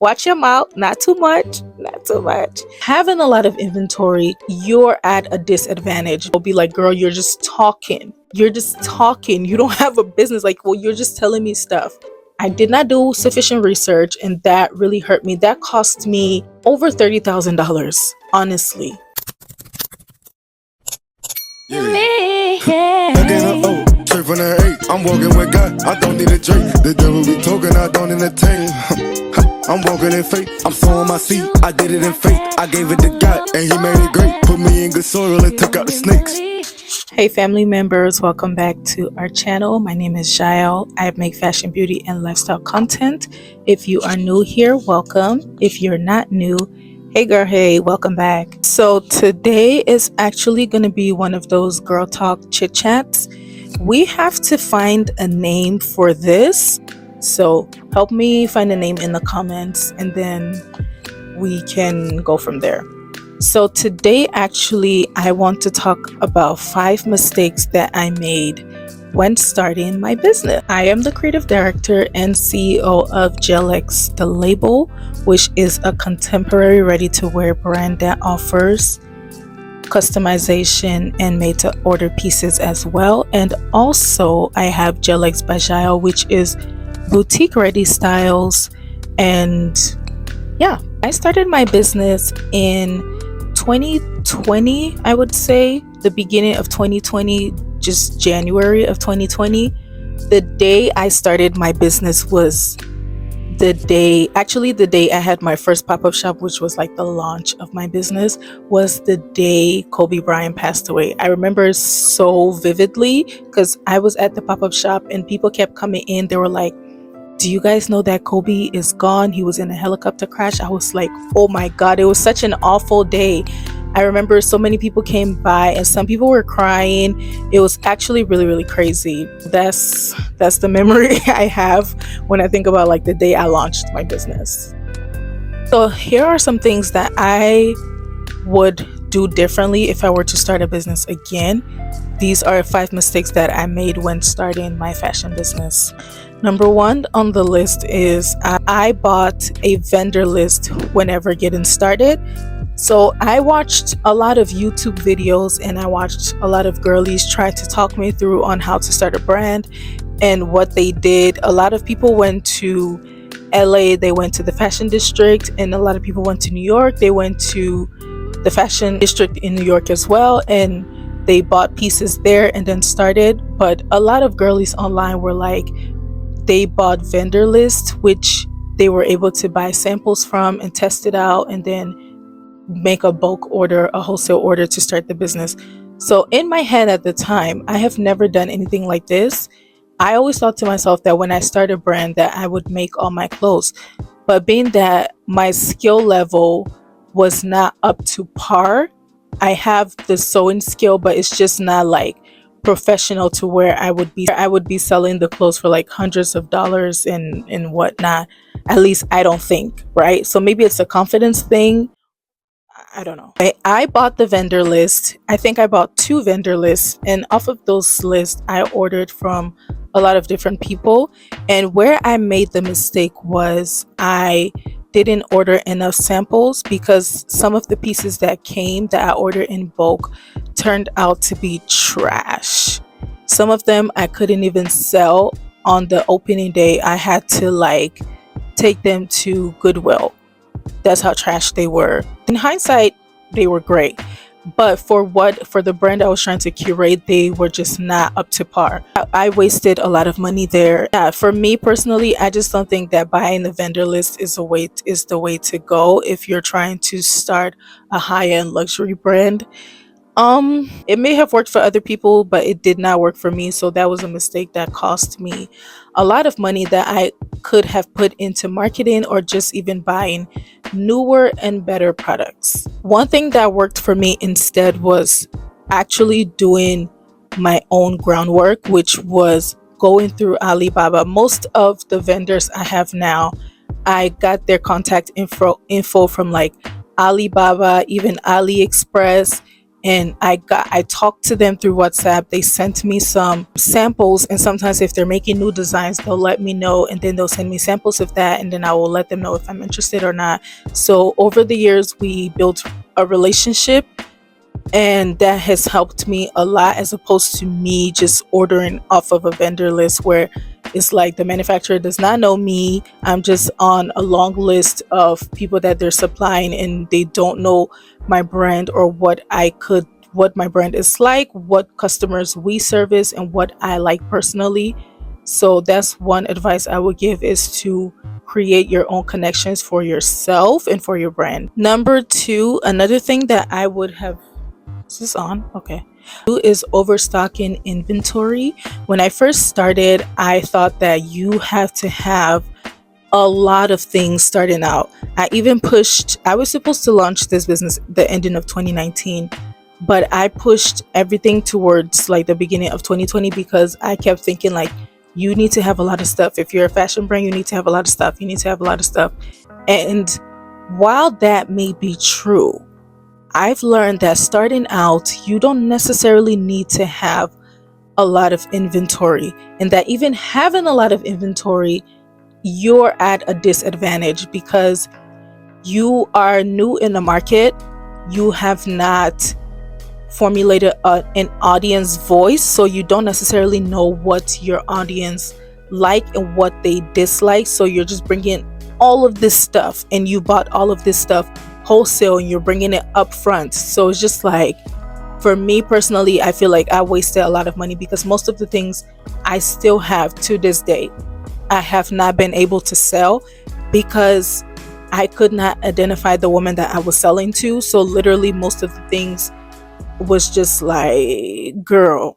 Watch your mouth, not too much, not too much. Having a lot of inventory, you're at a disadvantage. I'll be like, girl, you're just talking. You're just talking. You don't have a business. Like, well, you're just telling me stuff. I did not do sufficient research, and that really hurt me. That cost me over $30,000, honestly. Straight from the 8, I'm walking with God, I don't need a drink. The devil be talking, I don't entertain. I'm walking in faith, I'm sowing my seed, I did it in faith. I gave it to God, and he made it great. Put me in good soil and took out the snakes. Hey family members, welcome back to our channel. My name is Jaël. I make fashion, beauty, and lifestyle content. If you are new here, welcome. If you're not new, hey girl, hey, welcome back. So today is actually going to be one of those girl talk chit chats. We have to find a name for this, so help me find a name in the comments and then we can go from there. So today actually I want to talk about 5 mistakes that I made when starting my business. I am the creative director and CEO of Jaelx, the label, which is a contemporary ready-to-wear brand that offers customization and made to order pieces as well. And also I have Jaelx by Jaël, which is boutique ready styles. And yeah, I started my business in 2020, I would say, the beginning of 2020, just January of 2020. The day I started my business was the day I had my first pop-up shop, which was like the launch of my business, was the day Kobe Bryant passed away. I remember so vividly because I was at the pop-up shop and people kept coming in. They were like, do you guys know that Kobe is gone? He was in a helicopter crash. I was like, oh my God, it was such an awful day. I remember so many people came by and some people were crying. It was actually really, really crazy. That's the memory I have when I think about like the day I launched my business. So here are some things that I would do differently if I were to start a business again. These are 5 mistakes that I made when starting my fashion business. Number 1 on the list is I bought a vendor list whenever getting started. So I watched a lot of YouTube videos and I watched a lot of girlies try to talk me through on how to start a brand and what they did. A lot of people went to LA, they went to the fashion district, and a lot of people went to New York. They went to the fashion district in New York as well, and they bought pieces there and then started. But a lot of girlies online were like, they bought vendor lists, which they were able to buy samples from and test it out and then make a bulk order, a wholesale order to start the business. So in my head at the time, I have never done anything like this. I always thought to myself that when I start a brand that I would make all my clothes. But being that my skill level was not up to par, I have the sewing skill, but it's just not like professional to where I would be selling the clothes for like hundreds of dollars and whatnot. At least I don't think, right? So maybe it's a confidence thing. I don't know. I bought the vendor list. I think I bought 2 vendor lists, and off of those lists I ordered from a lot of different people. And where I made the mistake was I didn't order enough samples because some of the pieces that came that I ordered in bulk turned out to be trash. Some of them I couldn't even sell on the opening day. I had to like take them to Goodwill. That's how trash they were. In hindsight, they were great, but for the brand I was trying to curate, they were just not up to par. I wasted a lot of money there. Yeah, for me personally, I just don't think that buying the vendor list is the way to go if you're trying to start a high-end luxury brand. It may have worked for other people, but it did not work for me. So that was a mistake that cost me a lot of money that I could have put into marketing or just even buying newer and better products. One thing that worked for me instead was actually doing my own groundwork, which was going through Alibaba. Most of the vendors I have now, I got their contact info from like Alibaba, even AliExpress. and I talked to them through WhatsApp. They sent me some samples, and sometimes if they're making new designs, they'll let me know, and then they'll send me samples of that, and then I will let them know if I'm interested or not. So over the years, we built a relationship, and that has helped me a lot, as opposed to me just ordering off of a vendor list where it's like the manufacturer does not know me. I'm just on a long list of people that they're supplying, and they don't know my brand or what my brand is like, what customers we service, and what I like personally. So that's one advice I would give, is to create your own connections for yourself and for your brand. Number two, another thing that I would have, is this on? Okay. Two is overstocking inventory. When I first started, I thought that you have to have a lot of things starting out. I was supposed to launch this business the ending of 2019, but I pushed everything towards like the beginning of 2020, because I kept thinking like, you need to have a lot of stuff. If you're a fashion brand, you need to have a lot of stuff. You need to have a lot of stuff. And while that may be true, I've learned that starting out, you don't necessarily need to have a lot of inventory, and that even having a lot of inventory, you're at a disadvantage because you are new in the market. You have not formulated an audience voice, so you don't necessarily know what your audience like and what they dislike. So you're just bringing all of this stuff, and you bought all of this stuff wholesale, and you're bringing it up front. So it's just like, for me personally, I feel like I wasted a lot of money, because most of the things I still have to this day, I have not been able to sell because I could not identify the woman that I was selling to. So literally most of the things was just like, girl.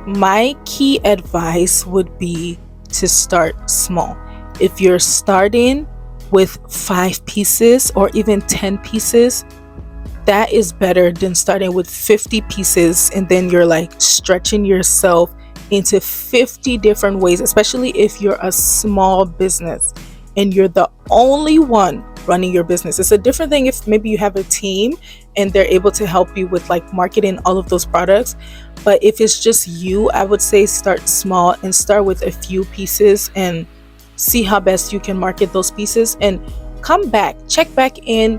My key advice would be to start small. If you're starting with 5 pieces or even 10 pieces, that is better than starting with 50 pieces and then you're like stretching yourself into 50 different ways, especially if you're a small business and you're the only one running your business. It's a different thing if maybe you have a team and they're able to help you with like marketing all of those products. But if it's just you, I would say start small and start with a few pieces and see how best you can market those pieces, and come back, check back in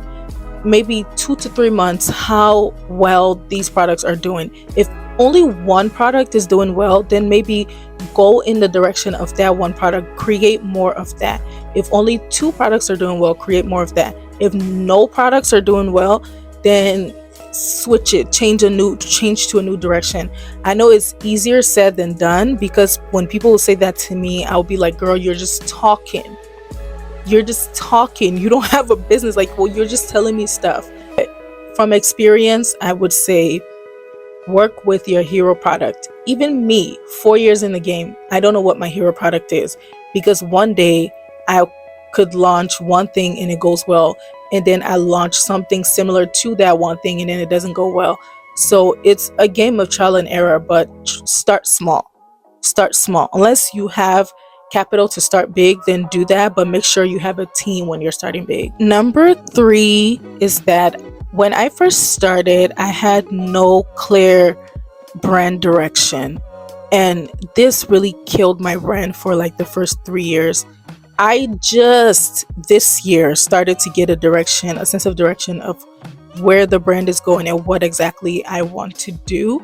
maybe 2 to 3 months how well these products are doing. If only one product is doing well, then maybe go in the direction of that one product, create more of that. If only 2 products are doing well, create more of that. If no products are doing well, then switch it, change to a new direction. I know it's easier said than done, because when people will say that to me, I'll be like, girl, you're just talking, you don't have a business. Like, well, you're just telling me stuff. But from experience, I would say work with your hero product. Even me, 4 years in the game, I don't know what my hero product is, because one day I could launch one thing and it goes well, and then I launch something similar to that one thing and then it doesn't go well. So it's a game of trial and error, but start small. Unless you have capital to start big, then do that, but make sure you have a team when you're starting big. Number 3 is that when I first started, I had no clear brand direction, and this really killed my brand for like the first 3 years. I just this year started to get a sense of direction of where the brand is going and what exactly I want to do.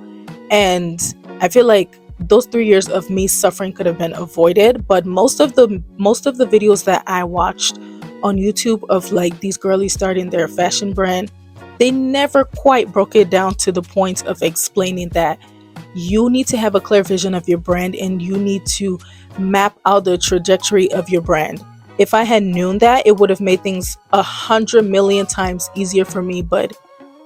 And I feel like those 3 years of me suffering could have been avoided. But most of the videos that I watched on YouTube of like these girlies starting their fashion brand, they never quite broke it down to the point of explaining that you need to have a clear vision of your brand and you need to map out the trajectory of your brand. If I had known that, it would have made things 100 million times easier for me, but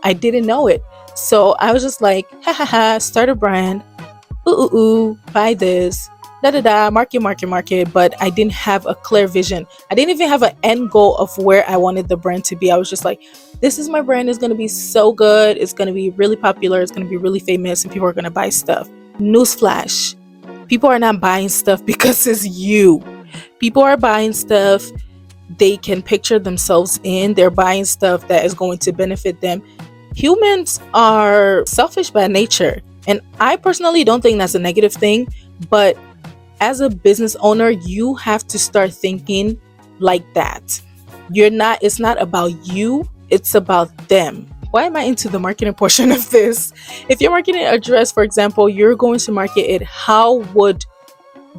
I didn't know it. So I was just like, ha ha ha, start a brand, buy this, da da da, market. But I didn't have a clear vision. I didn't even have an end goal of where I wanted the brand to be. I was just like, this is my brand, is going to be so good, it's going to be really popular, it's going to be really famous, and people are going to buy stuff. Newsflash, people are not buying stuff because it's you. People are buying stuff they can picture themselves in. They're buying stuff that is going to benefit them. Humans are selfish by nature, and I personally don't think that's a negative thing, but as a business owner, you have to start thinking like that. It's not about you, it's about them. Why am I into the marketing portion of this? If you're marketing a dress, for example, you're going to market it, how would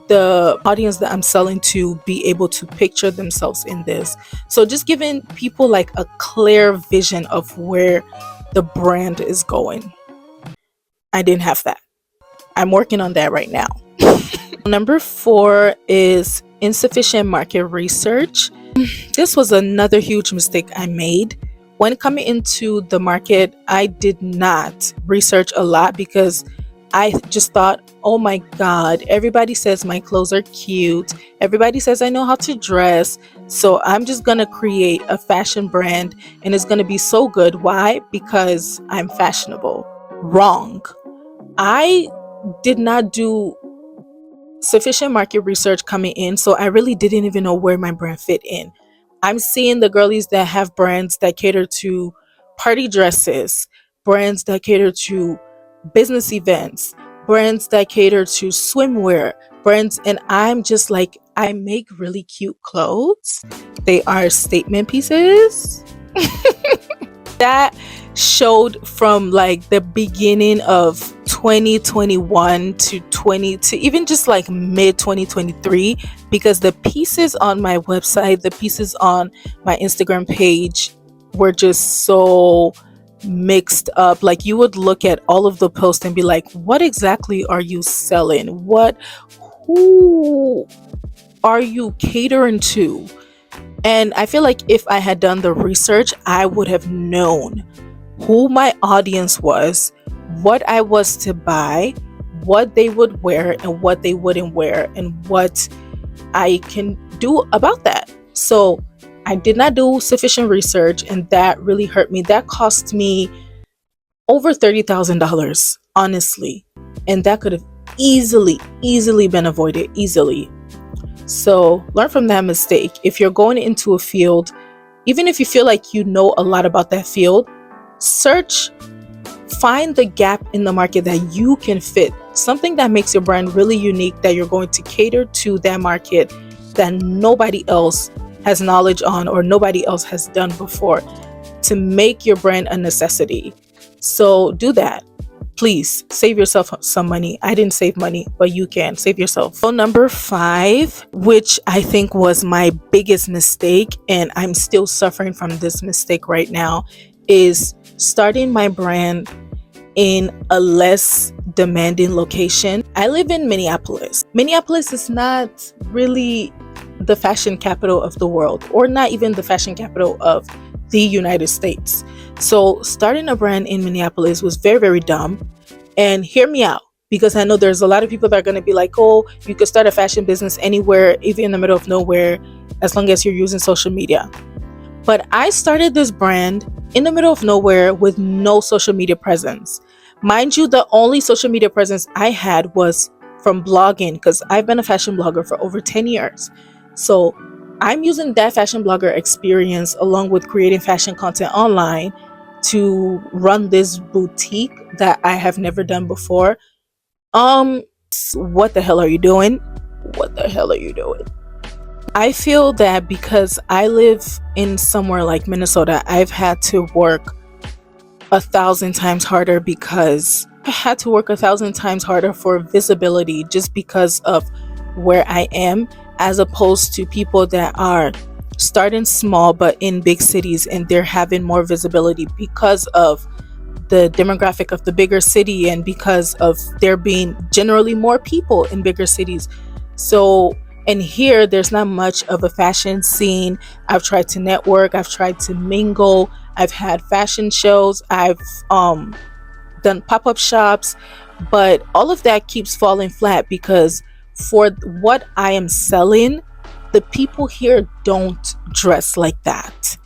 the audience that I'm selling to be able to picture themselves in this? So just giving people like a clear vision of where the brand is going. I didn't have that. I'm working on that right now. Number 4 is insufficient market research. This was another huge mistake I made. When coming into the market, I did not research a lot because I just thought, oh my God, everybody says my clothes are cute. Everybody says I know how to dress. So I'm just going to create a fashion brand and it's going to be so good. Why? Because I'm fashionable. Wrong. I did not do sufficient market research coming in, so I really didn't even know where my brand fit in. I'm seeing the girlies that have brands that cater to party dresses, brands that cater to business events, brands that cater to swimwear, brands, and I'm just like, I make really cute clothes. They are statement pieces. That showed from like the beginning of 2021 to even just like mid 2023, because the pieces on my website, the pieces on my Instagram page were just so mixed up. Like you would look at all of the posts and be like, what exactly are you selling? Who are you catering to? And I feel like if I had done the research, I would have known who my audience was, what I was to buy, what they would wear and what they wouldn't wear, and what I can do about that. So I did not do sufficient research, and that really hurt me. That cost me over $30,000, honestly. And that could have easily been avoided, easily. So learn from that mistake. If you're going into a field, even if you feel like you know a lot about that field, find the gap in the market that you can fit. Something that makes your brand really unique, that you're going to cater to that market that nobody else has knowledge on or nobody else has done before, to make your brand a necessity. So do that. Please save yourself some money. I didn't save money, but you can save yourself. So number 5, which I think was my biggest mistake, and I'm still suffering from this mistake right now, is starting my brand in a less demanding location. I live in Minneapolis. Minneapolis is not really the fashion capital of the world, or not even the fashion capital of the United States. So starting a brand in Minneapolis was very dumb. And hear me out, because I know there's a lot of people that are going to be like, oh, you could start a fashion business anywhere, even in the middle of nowhere, as long as you're using social media. But I started this brand in the middle of nowhere with no social media presence. Mind you, the only social media presence I had was from blogging, because I've been a fashion blogger for over 10 years. So I'm using that fashion blogger experience along with creating fashion content online to run this boutique that I have never done before. What the hell are you doing? What the hell are you doing? I feel that because I live in somewhere like Minnesota, I've had to work 1,000 times harder, because I had to work 1,000 times harder for visibility just because of where I am, as opposed to people that are starting small but in big cities and they're having more visibility because of the demographic of the bigger city and because of there being generally more people in bigger cities. So, and here there's not much of a fashion scene. I've tried to network, I've tried to mingle, I've had fashion shows, I've done pop-up shops, but all of that keeps falling flat because for what I am selling, the people here don't dress like that.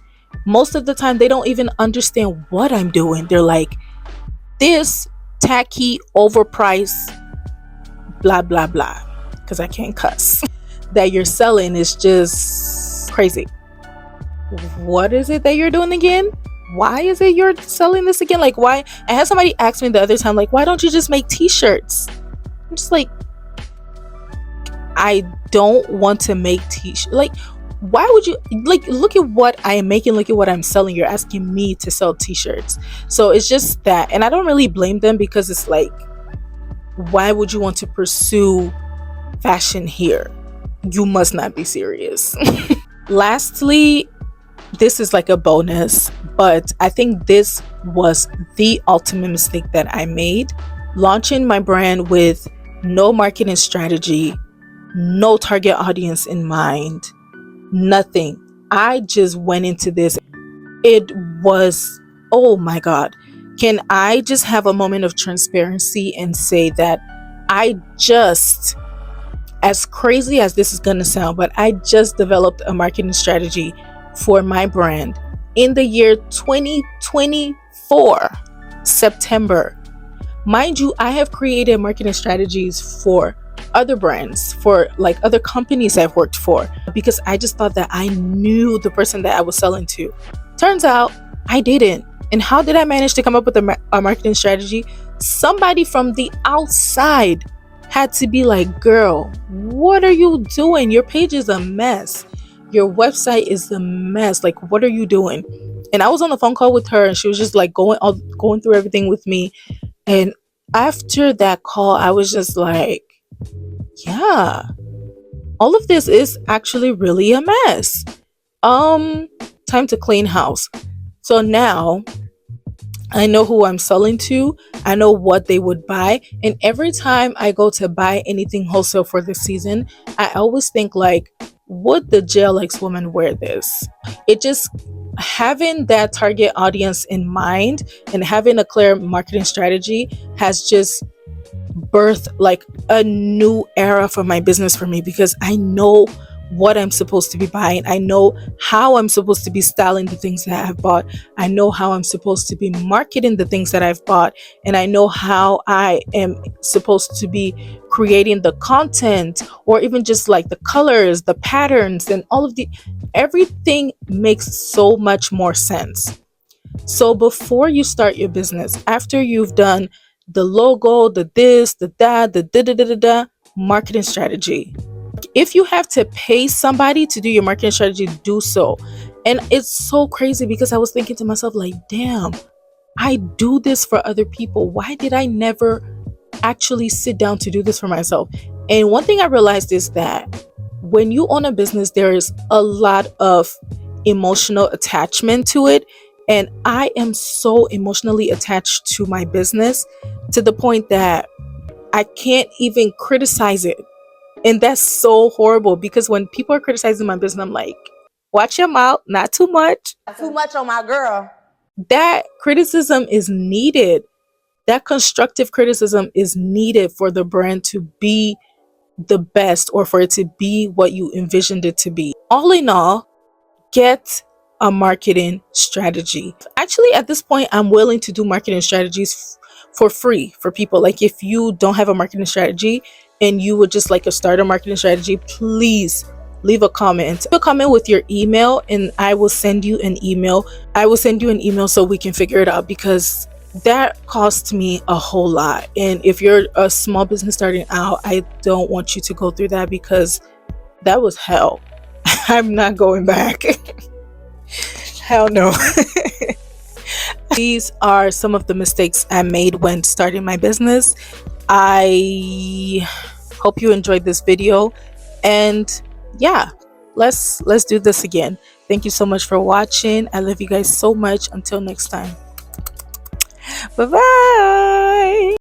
Most of the time, they don't even understand what I'm doing. They're like, this tacky, overpriced, blah, blah, blah, because I can't cuss, that you're selling is just crazy. What is it that you're doing again? why is it you're selling this again? Like, why? I had somebody ask me the other time, like, why don't you just make t-shirts? I'm just like, I don't want to make t-shirts. Like, why would you, like, look at what I am making, look at what I'm selling. You're asking me to sell t-shirts. So it's just that, and I don't really blame them, because it's like, why would you want to pursue fashion here? You must not be serious. Lastly, this is like a bonus, but I think this was the ultimate mistake that I made. Launching my brand with no marketing strategy, no target audience in mind, nothing. I just went into this. It was, oh my God. Can I just have a moment of transparency and say that I just, as crazy as this is going to sound, but I just developed a marketing strategy for my brand in the year 2024, September. Mind you, I have created marketing strategies for other brands, for like other companies I've worked for, because I just thought that I knew the person that I was selling to. Turns out I didn't. And how did I manage to come up with a marketing strategy? Somebody from the outside had to be like, girl, what are you doing? Your page is a mess. Your website is a mess. Like, what are you doing? And I was on the phone call with her, and she was just like going through everything with me. And after that call, I was just like, yeah, all of this is actually really a mess. Time to clean house. So now I know who I'm selling to. I know what they would buy. And every time I go to buy anything wholesale for this season, I always think like, would the Jaelx woman wear this? It just, having that target audience in mind and having a clear marketing strategy has just birthed like a new era for my business for me, because I know what I'm supposed to be buying. I know how I'm supposed to be styling the things that I've bought. I know how I'm supposed to be marketing the things that I've bought. And I know how I am supposed to be creating the content, or even just like the colors, the patterns, and all of the, everything makes so much more sense. So before you start your business, after you've done the logo, the this, the that, the da da da da da, marketing strategy. If you have to pay somebody to do your marketing strategy, do so. And it's so crazy, because I was thinking to myself, like, damn, I do this for other people. Why did I never actually sit down to do this for myself? And one thing I realized is that when you own a business, there is a lot of emotional attachment to it. And I am so emotionally attached to my business, to the point that I can't even criticize it. And that's so horrible, because when people are criticizing my business, I'm like, watch your mouth, not too much. Too much on my girl. That criticism is needed. That constructive criticism is needed for the brand to be the best, or for it to be what you envisioned it to be. All in all, get a marketing strategy. Actually, at this point, I'm willing to do marketing strategies for free for people. Like, if you don't have a marketing strategy and you would just like a starter marketing strategy, please leave a comment. Leave a comment with your email, and I will send you an email. So we can figure it out, because that cost me a whole lot. And if you're a small business starting out, I don't want you to go through that, because that was hell. I'm not going back. Hell no. These are some of the mistakes I made when starting my business. I hope you enjoyed this video, and yeah, let's do this again. Thank you so much for watching. I love you guys so much. Until next time. Bye bye.